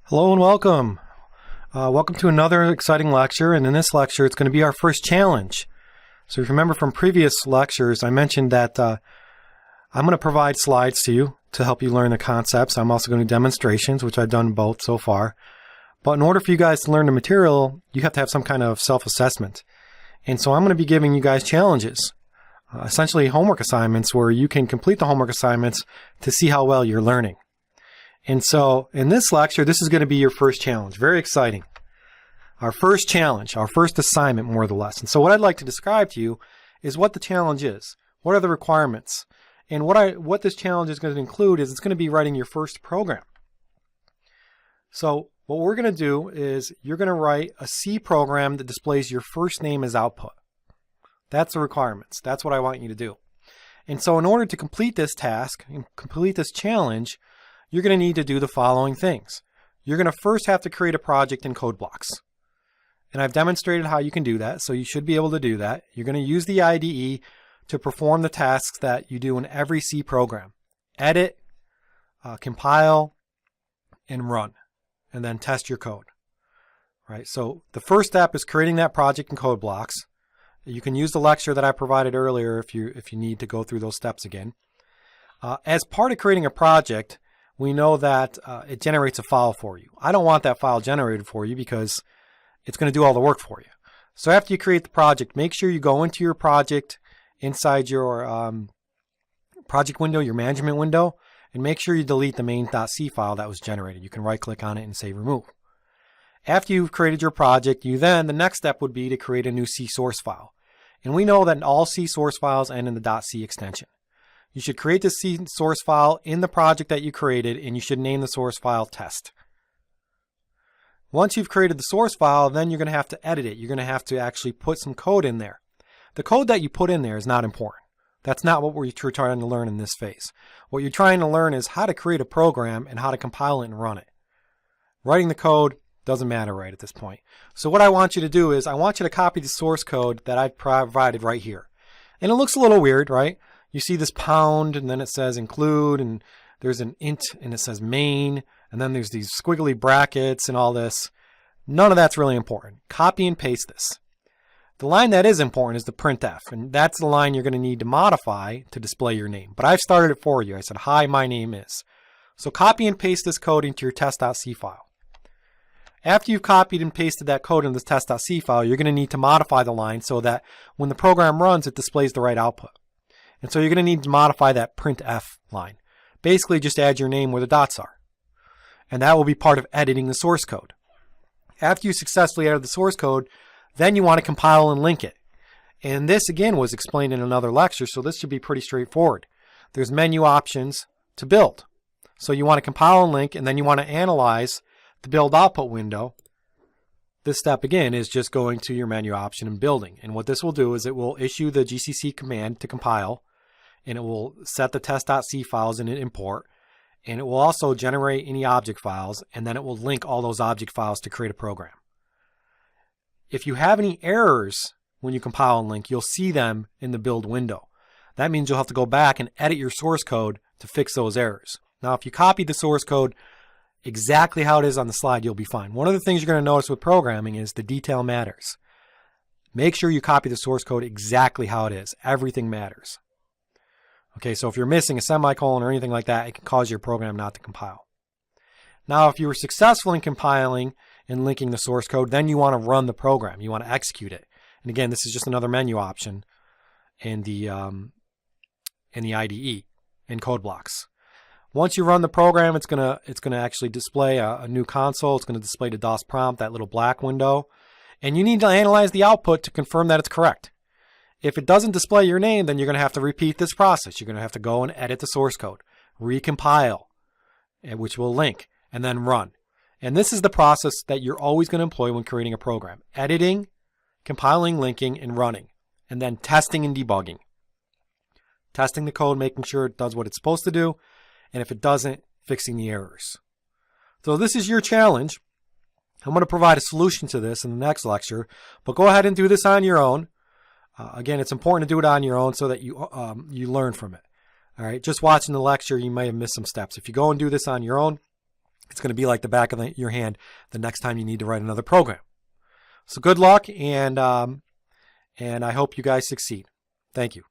Hello and welcome. Welcome to another exciting lecture, and in this lecture it's going to be our first challenge. So if you remember from previous lectures, I mentioned that I'm going to provide slides to you to help you learn the concepts. I'm also going to do demonstrations, which I've done both so far. But in order for you guys to learn the material, you have to have some kind of self-assessment. And so I'm going to be giving you guys challenges, essentially homework assignments where you can complete the homework assignments to see how well you're learning. And so in this lecture, this is going to be your first challenge. Very exciting. Our first challenge, our first assignment more or less. And so what I'd like to describe to you is what the challenge is. What are the requirements? And what this challenge is going to include is it's going to be writing your first program. So what we're going to do is you're going to write a C program that displays your first name as output. That's the requirements. That's what I want you to do. And so in order to complete this task and complete this challenge, you're going to need to do the following things. You're going to first have to create a project in CodeBlocks. And I've demonstrated how you can do that, so you should be able to do that. You're going to use the IDE to perform the tasks that you do in every C program. Edit, compile, and run, and then test your code. Right? So the first step is creating that project in CodeBlocks. You can use the lecture that I provided earlier if you need to go through those steps again. As part of creating a project, we know that it generates a file for you. I don't want that file generated for you because it's going to do all the work for you. So after you create the project, make sure you go into your project inside your project window, your management window, and make sure you delete the main.c file that was generated. You can right click on it and say remove. After you've created your project, the next step would be to create a new C source file. And we know that all C source files end in the .c extension. You should create the C source file in the project that you created, and you should name the source file test. Once you've created the source file, then you're going to have to edit it. You're going to have to actually put some code in there. The code that you put in there is not important. That's not what we're trying to learn in this phase. What you're trying to learn is how to create a program and how to compile it and run it. Writing the code doesn't matter right at this point. So what I want you to do is I want you to copy the source code that I've provided right here. And it looks a little weird, right? You see this pound, and then it says include, and there's an int, and it says main, and then there's these squiggly brackets and all this. None of that's really important. Copy and paste this. The line that is important is the printf, and that's the line you're going to need to modify to display your name. But I've started it for you. I said, hi, my name is. So copy and paste this code into your test.c file. After you've copied and pasted that code in this test.c file, you're going to need to modify the line so that when the program runs, it displays the right output. And so you're going to need to modify that printf line. Basically, just add your name where the dots are. And that will be part of editing the source code. After you successfully added the source code, then you want to compile and link it. And this, again, was explained in another lecture, so this should be pretty straightforward. There's menu options to build. So you want to compile and link, and then you want to analyze the build output window. This step, again, is just going to your menu option and building. And what this will do is it will issue the GCC command to compile, and it will set the test.c files in an import, and it will also generate any object files, and then it will link all those object files to create a program. If you have any errors when you compile and link, you'll see them in the build window. That means you'll have to go back and edit your source code to fix those errors. Now, if you copy the source code exactly how it is on the slide, you'll be fine. One of the things you're going to notice with programming is the detail matters. Make sure you copy the source code exactly how it is. Everything matters. Okay, so if you're missing a semicolon or anything like that, it can cause your program not to compile. Now, if you were successful in compiling and linking the source code, then you want to run the program. You want to execute it. And again, this is just another menu option in the IDE in CodeBlocks. Once you run the program, it's gonna actually display a new console. It's going to display the DOS prompt, that little black window. And you need to analyze the output to confirm that it's correct. If it doesn't display your name, then you're going to have to repeat this process. You're going to have to go and edit the source code, recompile, which will link, and then run. And this is the process that you're always going to employ when creating a program. Editing, compiling, linking, and running. And then testing and debugging. Testing the code, making sure it does what it's supposed to do. And if it doesn't, fixing the errors. So this is your challenge. I'm going to provide a solution to this in the next lecture. But go ahead and do this on your own. Again, it's important to do it on your own so that you learn from it. All right, just watching the lecture, you may have missed some steps. If you go and do this on your own, It's going to be like the back of your hand the next time you need to write another program. So good luck, and I hope you guys succeed. Thank you.